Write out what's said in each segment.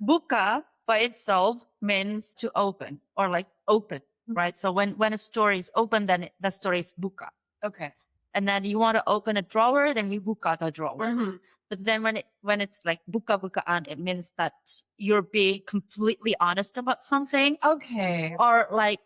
buka by itself means to open or like open, right? So when a story is open, then the story is buka. Okay. And then you want to open a drawer, then you buka the drawer. Mm-hmm. But then when it's like buka bukaan, it means that you're being completely honest about something. Okay. Or like,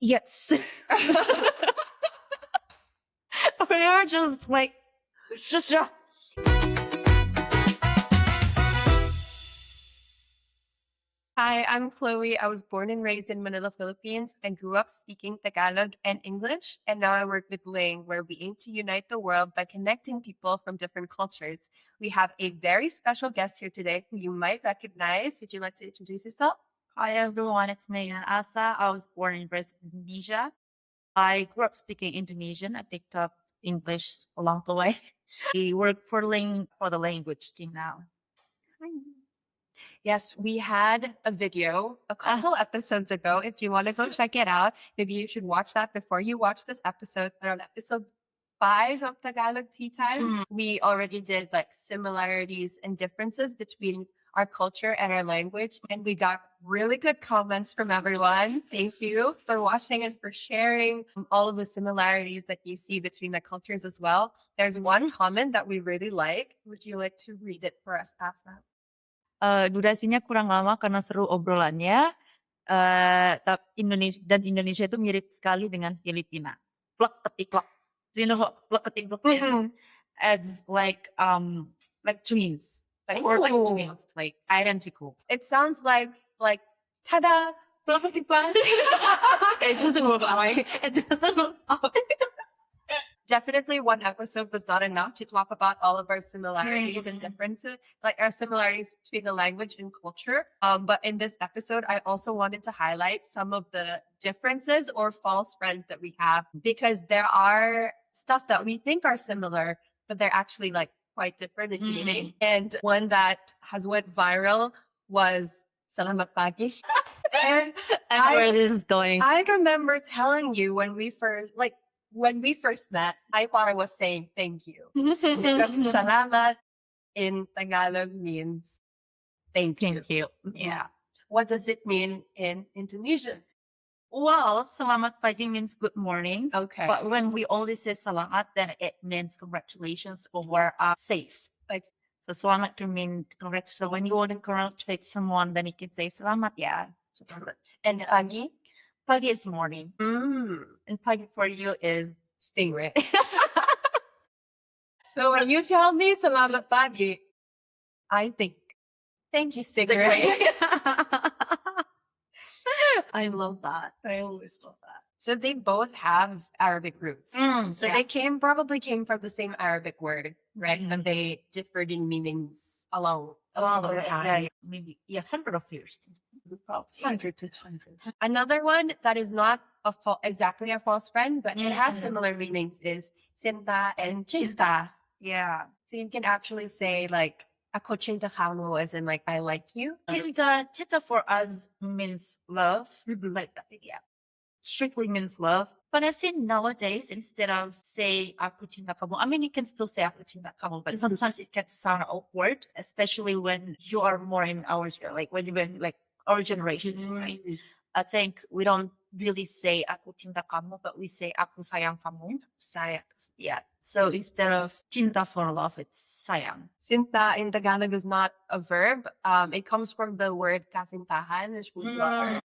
yes. Or you're just like, just. Hi, I'm Kloe. I was born and raised in Manila, Philippines, and grew up speaking Tagalog and English. And now I work with Ling, where we aim to unite the world by connecting people from different cultures. We have a very special guest here today who you might recognize. Would you like to introduce yourself? Hi everyone, it's me, Asa. I was born and raised in Indonesia. I grew up speaking Indonesian. I picked up English along the way. I work for Ling for the language team now. Yes, we had a video a couple episodes ago. If you want to go check it out, maybe you should watch that before you watch this episode. But on episode 5 of Tagalog Tea Time, we already did like similarities and differences between our culture and our language. And we got really good comments from everyone. Thank you for watching and for sharing all of the similarities that you see between the cultures as well. There's one comment that we really like. Would you like to read it for us, Asa? Durasinya kurang lama karena seru obrolannya. Indonesia itu mirip sekali dengan Filipina. Plek ketik plek. Do you know what plek ketik plek means? It's like twins. Or like twins, like identical. It sounds like ta-da! Plek ketik plek. It doesn't look like it. Doesn't look like Definitely one episode was not enough to talk about all of our similarities and differences, like our similarities between the language and culture. But in this episode, I also wanted to highlight some of the differences or false friends that we have, because there are stuff that we think are similar, but they're actually like quite different in meaning. And one that has went viral was Salamat pagi. And where this is going. I remember telling you when we first met, I thought I was saying thank you. Because salamat in Tagalog means thank you. Thank you. Yeah. What does it mean in Indonesian? Well, salamat pagi means good morning. Okay. But when we only say salamat, then it means congratulations or safe. Like, so salamat can mean congratulations. So when you want to congratulate someone, then you can say salamat, yeah. And pagi? Pagi is morning. And pagi for you is Stingray. So when you tell me salamat pagi, I think, thank you, Stingray. I love that. I always love that. So they both have Arabic roots. So they probably came from the same Arabic word, right? And they differed in meanings along the time. Yeah, maybe hundreds of years. Hundreds and hundreds. Another one that is not exactly a false friend, but it has similar meanings is sinta and cinta. Yeah. So you can actually say like, ako cinta kamu, as in like, I like you. Cinta for us means love. Like, yeah. Strictly means love. But I think nowadays, instead of say aku cinta kamu, I mean, you can still say aku cinta kamu, but sometimes it can sound awkward, especially when you are more in our, like when you're like our generations, right? I think we don't really say aku cinta kamu, but we say aku sayang kamu. Sayang. Yeah. So instead of cinta for love, it's sayang. Sinta in Tagalog is not a verb. It comes from the word kasintahan, which means lover.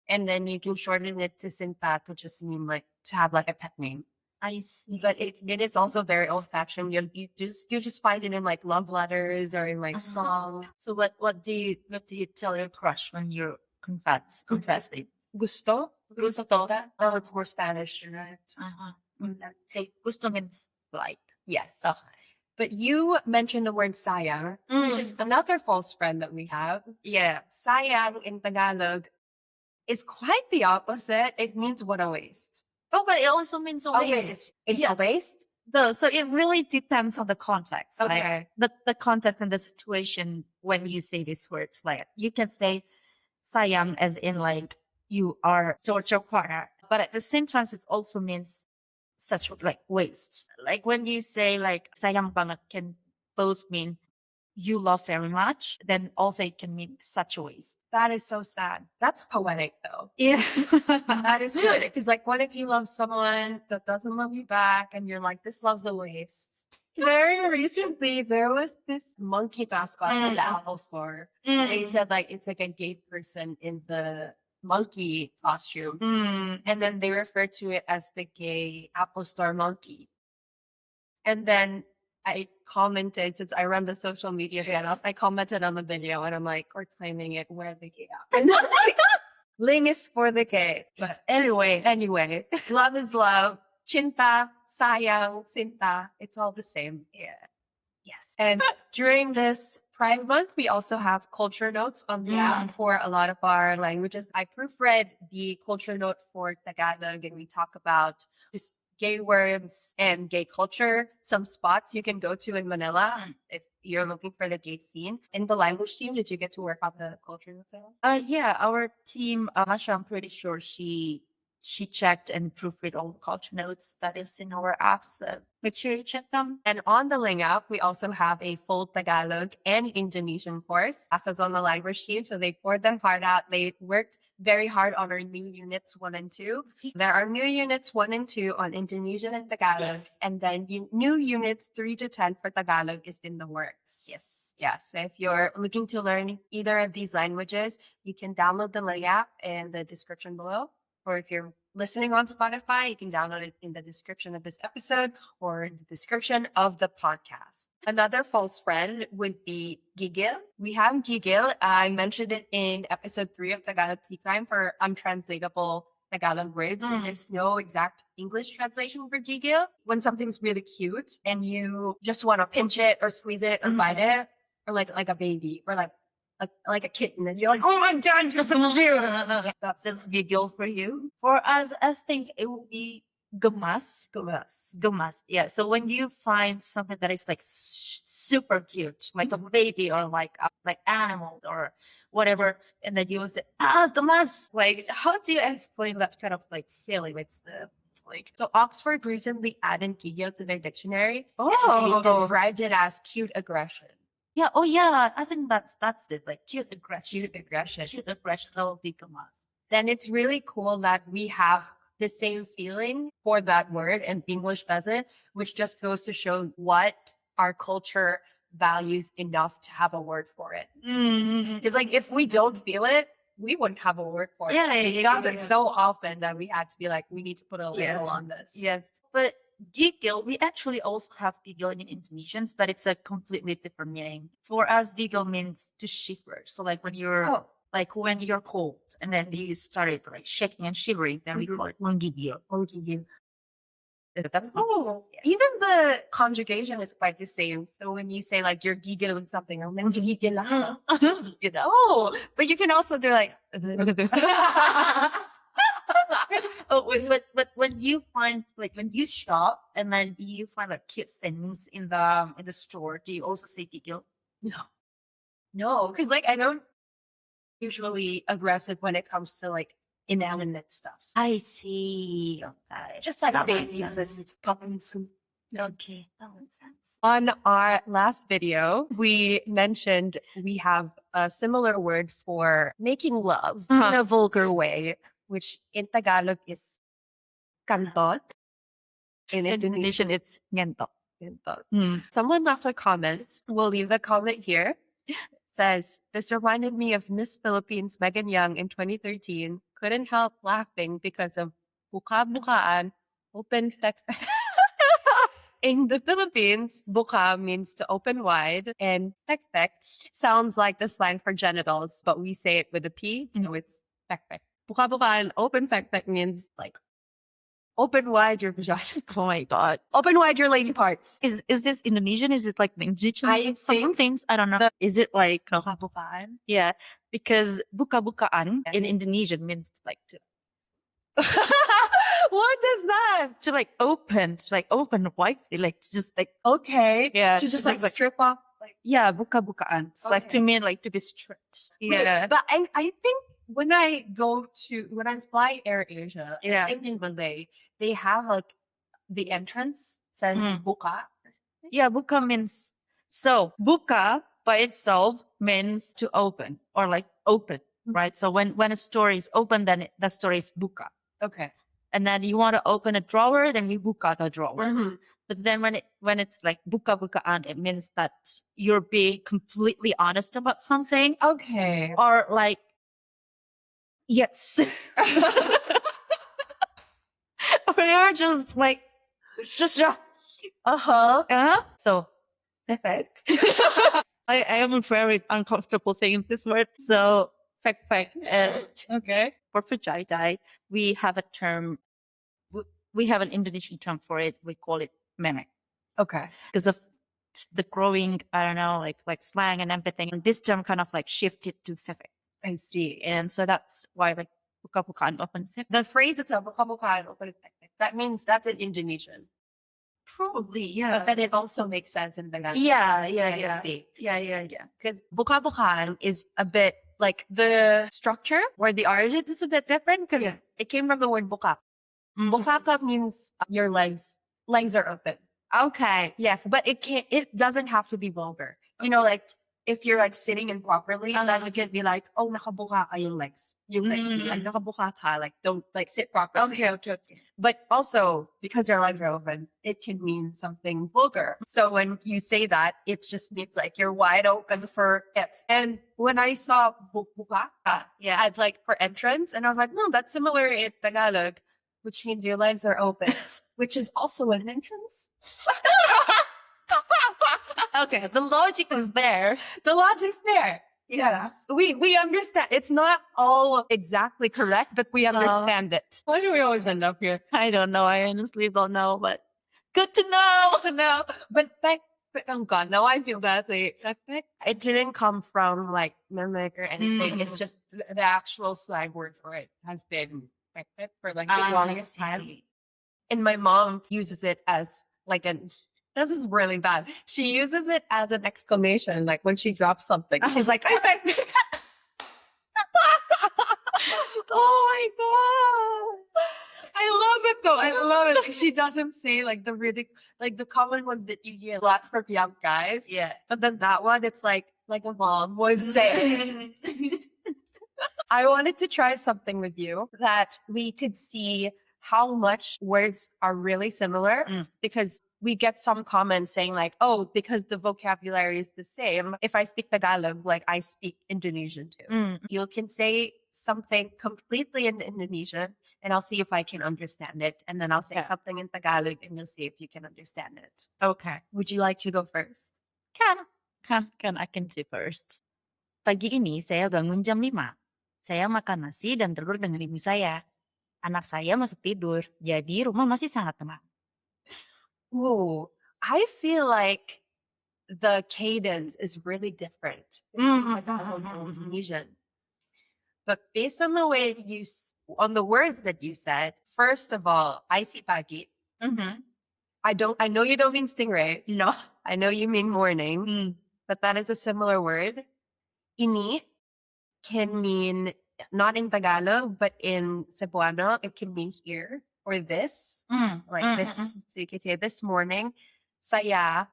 And then you can shorten it to sinta to just mean like to have like a pet name. I see. But it is also very old fashioned. You just find it in like love letters or in like songs. So what do you tell your crush when you're confessing? Gusto? Gusto. Oh, it's more Spanish, right? Okay. Gusto means like. Yes. Okay. But you mentioned the word sayang, which is another false friend that we have. Yeah. Sayang in Tagalog is quite the opposite. It means what a waste. Oh, but it also means a waste. It's a waste? So it really depends on the context. Okay. Like the context and the situation when you say these words. Like you can say sayang as in like you are towards your partner. But at the same time, it also means such like waste. Like when you say like sayang banget can both mean you love very much, then also it can mean such a waste. That is so sad. That's poetic though. Yeah. That is poetic. Because like, what if you love someone that doesn't love you back and you're like, this love's a waste? Very recently, there was this monkey mascot at the Apple store. They said like, it's like a gay person in the monkey costume. And then they referred to it as the gay Apple Store monkey. And then I commented, since I run the social media channels, I commented on the video and I'm like, we're claiming it, we're the gay Apple. Ling is for the gay. But anyway, love is love. Cinta, sayang, sinta, it's all the same. Yeah. Yes. And during this Pride Month, we also have culture notes on the app for a lot of our languages. I proofread the culture note for Tagalog and we talk about just gay words and gay culture, some spots you can go to in Manila if you're looking for the gay scene. In the language team, did you get to work on the culture notes at all? Yeah, our team, Masha, I'm pretty sure she checked and proofread all the culture notes that is in our app. So make sure you check them. And on the Ling app, we also have a full Tagalog and Indonesian course. Basa's on the language team, so they poured them hard out. They worked very hard on our new units 1 and 2. There are new units 1 and 2 on Indonesian and Tagalog. Yes. And then new units 3 to 10 for Tagalog is in the works. Yes. Yes. So if you're looking to learn either of these languages, you can download the Ling app in the description below. Or if you're listening on Spotify, you can download it in the description of this episode or in the description of the podcast. Another false friend would be Gigil. We have Gigil. I mentioned it in episode 3 of Tagalog Tea Time for untranslatable Tagalog words. There's no exact English translation for Gigil. When something's really cute and you just want to pinch it or squeeze it or bite it, or like a baby or like a kitten, and you're like, oh my god, you're so cute. That's giggle for you. For us, I think it will be gemas. Gemas. Yeah. So when you find something that is like super cute, like a baby or like animals or whatever, and then you will say, gemas. Like, how do you explain that kind of like feeling? It's the like. So Oxford recently added gigil to their dictionary. Oh. And they described it as cute aggression. Yeah. Oh, yeah. I think that's it. Like cute aggression. Cute aggression. Cute aggression. That will be gemas. Then it's really cool that we have the same feeling for that word and English doesn't, which just goes to show what our culture values enough to have a word for it. Because like if we don't feel it, we wouldn't have a word for it. Yeah, We got it so often that we had to be like, we need to put a label on this. Yes. But gigil, we actually also have gigil in Indonesians, but it's a completely different meaning. For us, gigil means to shiver. So like when you're when you're cold and then you started like shaking and shivering, then we call it menggigil. That's Even the conjugation is quite the same. So when you say like you're giggling something, I'm gigil ako. But you can also do like but when you find like when you shop and then you find like cute things in the store, do you also say gigil? no, because like I don't usually aggressive when it comes to like inanimate stuff. I see. Okay. Just like That makes babies sense. and puppies. Okay, that makes sense. On our last video, we mentioned we have a similar word for making love in a vulgar way, which in Tagalog is kantot. In Indonesian, it's ngentot. Someone left a comment. We'll leave the comment here. It says, this reminded me of Miss Philippines Megan Young in 2013. Couldn't help laughing because of buka-bukaan, open fek. In the Philippines, buka means to open wide, and fek sounds like the slang for genitals, but we say it with a P, so it's fek. Buka-bukaan, open fek means like open wide your vagina. Oh my god. Open wide your lady parts. Is this Indonesian? Is it like the Indonesian? I Some think things I don't know. Is it like buka-bukaan? yeah? Because buka-bukaan in Indonesian means like to What is that? open widely, like to just like Okay. yeah, To just to like strip off. Like, yeah, buka-bukaan. It's like to Okay. mean like to be stripped. wait, Yeah. but I think when I fly Air Asia, Yeah. I think in Malay, they have like the entrance says buka. Yeah, buka means so buka by itself means to open or like open, right? So when a story is open, then the story is buka. Okay. And then you want to open a drawer, then you buka the drawer. Mhm. But then when it's like buka bukaan, it means that you're being completely honest about something, Okay. or like, yes, or you're just like, just Uh-huh. so perfect. I am very uncomfortable saying this word. So fact. Okay. For vajayjay, we have a term. We have an Indonesian term for it. We call it memek Okay. because of the growing, I don't know, like slang and everything. And this term kind of like shifted to fefek. I see. And so that's why like buka bukaan open fefek. The phrase itself, "Buka-bukaan, open it," that means that's in Indonesian. Probably, yeah. But then it also makes sense in Tagalog. Yeah. I see. Yeah. Because buka-bukaan is a bit like the structure or the origin is a bit different because it came from the word buka. Bukaka means your legs are open. Okay. Yes, but it doesn't have to be vulgar. You know, like if you're like sitting improperly, then you can be like, oh, nakabuka ka yung legs. Yung legs be like, nakabuka ka, like don't like sit properly. Okay. But also, because your legs are open, it can mean something vulgar. So when you say that, it just means like you're wide open for it. And when I saw buka Yeah. at like for entrance, and I was like, no, that's similar in Tagalog, which means your legs are open, which is also an entrance. Okay, the logic is there. The logic's there. Yes. We understand. It's not all exactly correct, but we understand it. Why do we always end up here? I don't know. I honestly don't know, but good to know. But oh God, now I feel bad saying it. It didn't come from like mimic or anything. It's just the actual slang word for it has been for like the longest time. And my mom uses it as like this is really bad. She uses it as an exclamation, like when she drops something. She's like, I bet. Oh my god. I love it though. I love it. She doesn't say like the common ones that you hear a lot from young guys. Yeah. But then that one, it's like a mom would say. I wanted to try something with you that we could see how much words are really similar because we get some comments saying like, oh, because the vocabulary is the same. If I speak Tagalog, like I speak Indonesian too. You can say something completely in Indonesian and I'll see if I can understand it. And then I'll say something in Tagalog and you'll see if you can understand it. Okay. Would you like to go first? Can I can do first. Pagi ini saya bangun jam 5. Saya makan nasi dan telur dengan ibu saya. Anak saya masuk tidur, jadi rumah masih sangat tenang. Ooh, I feel like the cadence is really different in Indonesian. But based on the way on the words that you said, first of all, I see pagi. I know you don't mean stingray. No. I know you mean morning, but that is a similar word. Ini can mean, not in Tagalog, but in Cebuano, it can mean here or this, like this. So you can say this morning. Saya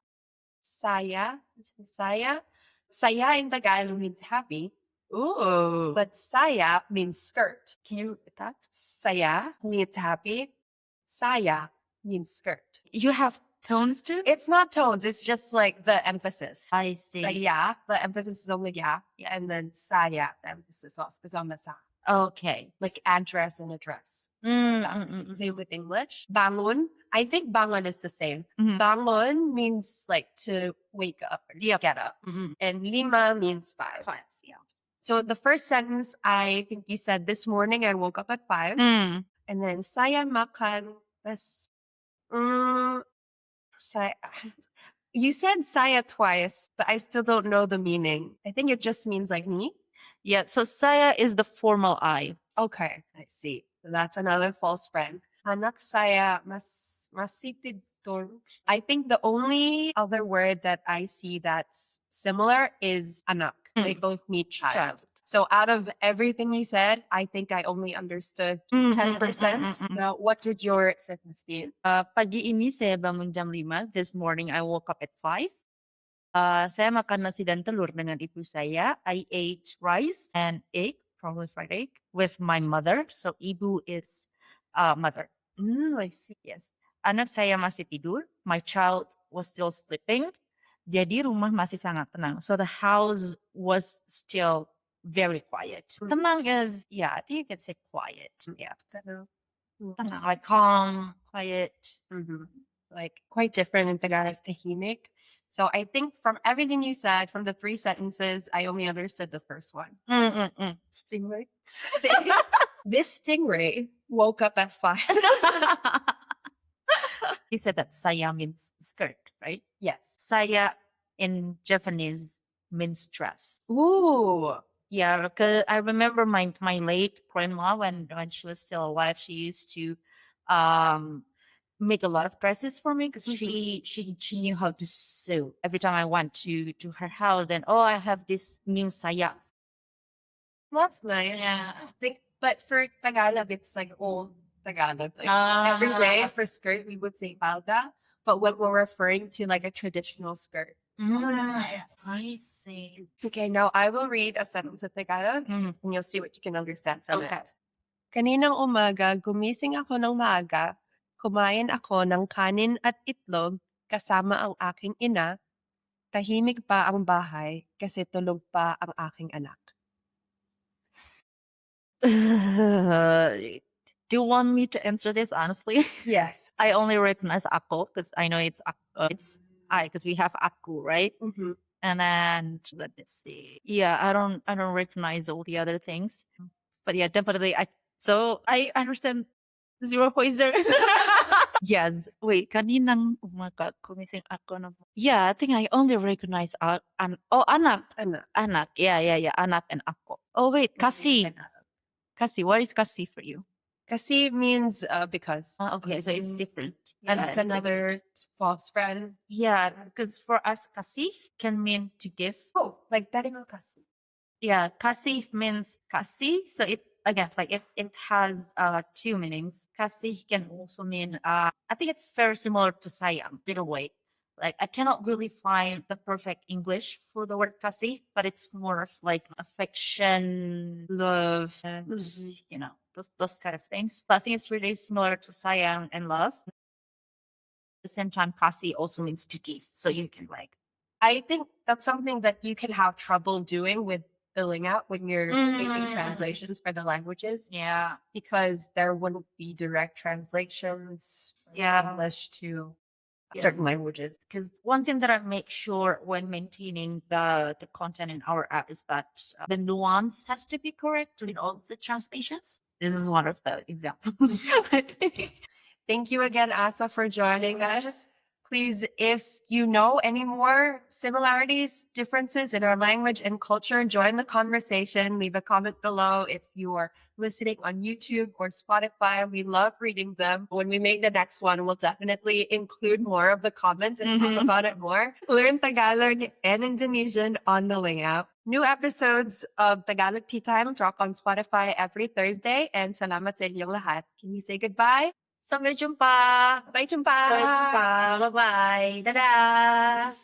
in Tagalog means happy. Ooh. But saya means skirt. Can you repeat that? Saya means happy. Saya means skirt. You have tones too? It's not tones. It's just like the emphasis. I see. Saya, the emphasis is on the ya. And then saya, the emphasis is on the sa. Okay. Like address and address. Same with English. Bangun. I think bangun is the same. Bangun means like to wake up or get up. And lima means 5. Yeah. So the first sentence, I think you said, this morning I woke up at 5. And then saya makan. You said saya twice, but I still don't know the meaning. I think it just means like me. Yeah, so saya is the formal I. Okay, I see. So that's another false friend. Anak saya masih tidur. I think the only other word that I see that's similar is anak. They both mean child. So out of everything you said, I think I only understood 10%. Now, what did your sentence mean? Pagi ini saya bangun jam 5. This morning I woke up at 5. Saya makan nasi dan telur dengan ibu saya. I ate rice and egg, probably fried egg, with my mother. So ibu is mother. I see. Yes. Anak saya masih tidur. My child was still sleeping. Jadi rumah masih sangat tenang. So the house was still very quiet. Tenang is, yeah, I think you can say quiet. Yeah. Tenang, like calm, quiet. Like quite different in Tagalog tahimik. So I think from everything you said, from the 3 sentences, I only understood the first one. Stingray. This stingray woke up at 5. You said that saya means skirt, right? Yes. Saya in Japanese means dress. Ooh. Yeah, because I remember my late grandma when she was still alive, she used to make a lot of dresses for me because she knew how to sew. Every time I went to her house, then I have this new saya. That's nice. Yeah. Like, but for Tagalog, it's like old Tagalog. Like every day for skirt, we would say palda. But when we're referring to like a traditional skirt. I see. Okay, now I will read a sentence of Tagalog and you'll see what you can understand from it. Kaninang umaga, gumising ako ng maaga. Kumain ako ng kanin at itlog kasama ang aking ina. Tahimik pa ang bahay kasi tulog pa ang aking anak. Do you want me to answer this honestly? Yes. I only recognize ako because I know it's I because we have aku, right? And then let me see. Yeah, I don't recognize all the other things. But yeah, definitely I understand 0.0. Yes. Wait, kaninang umaga kumising ako ng. Yeah, I think I only recognize anak. Anak. Yeah. Anak and ako. Oh wait, kasi. Kasi. What is kasi for you? Kasi means because. Okay, so it's different. And Yeah, it's another false friend. Yeah, because for us, kasi can mean to give. Oh, like darimo kasi. Yeah, kasi means kasi. So it again, like it has 2 meanings. Kasi can also mean I think it's very similar to sayang in a way. Like I cannot really find the perfect English for the word kasi, but it's more of like affection, love, and those kind of things. But I think it's really similar to sayang and love. At the same time, kasi also means to give. So you can like. I think that's something that you can have trouble doing with filling out when you're making translations for the languages. Yeah. Because there wouldn't be direct translations from English to certain languages. Because one thing that I make sure when maintaining the content in our app is that the nuance has to be correct in all of the translations. This is one of the examples, I think. Thank you again, Asa, for joining us. Please, if you know any more similarities, differences in our language and culture, join the conversation. Leave a comment below. If you are listening on YouTube or Spotify, we love reading them. When we make the next one, we'll definitely include more of the comments and talk about it more. Learn Tagalog and Indonesian on the Ling app. New episodes of Tagalog Tea Time drop on Spotify every Thursday. And salamat sa inyong lahat. Can you say goodbye? Sampai jumpa. Bye, jumpa. Bye-bye. Dadah.